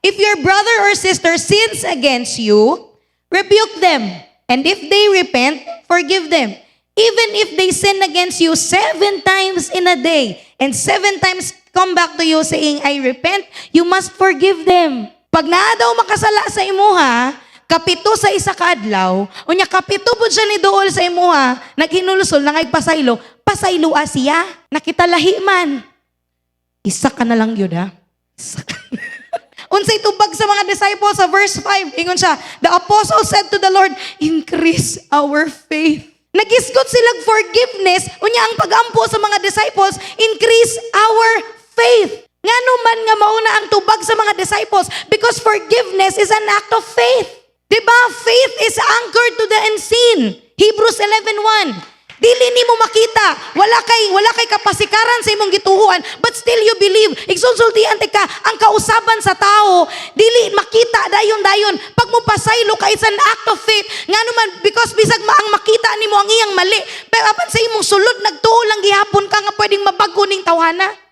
If your brother or sister sins against you, rebuke them. And if they repent, forgive them. Even if they sin against you 7 times in a day, and 7 times come back to you saying, I repent, you must forgive them. Pag naa daw makasala sa imuha, kapito sa isa ka adlaw, unya kapito po siya ni dool sa imuha, naghinulusol, nangaypasaylo, pasaylo siya, nakitalahi man. Isa ka na lang yun, ha? Isa ka na. Unsay tubag sa mga disciples sa verse 5, ingon siya, the apostle said to the Lord, increase our faith. Nagisgot silang forgiveness, unya ang pagampo sa mga disciples, increase our faith. Nga naman nga mauna ang tubag sa mga disciples because forgiveness is an act of faith. Diba? Faith is anchored to the unseen. Hebrews 11:1. Dili nimo makita, wala kay kapasikaran sa imong gituhuan, but still you believe. Igsulsultian ka, ang kausaban sa tao, dili makita dayon. Pag mo pasaylo ka, it's an act of faith. Nga naman, because bisag ang makita nimo ang iyang mali, pero apan sa imong sulod, nagtuo lang gihapon ka nga pwedeng mabago ning tawhana.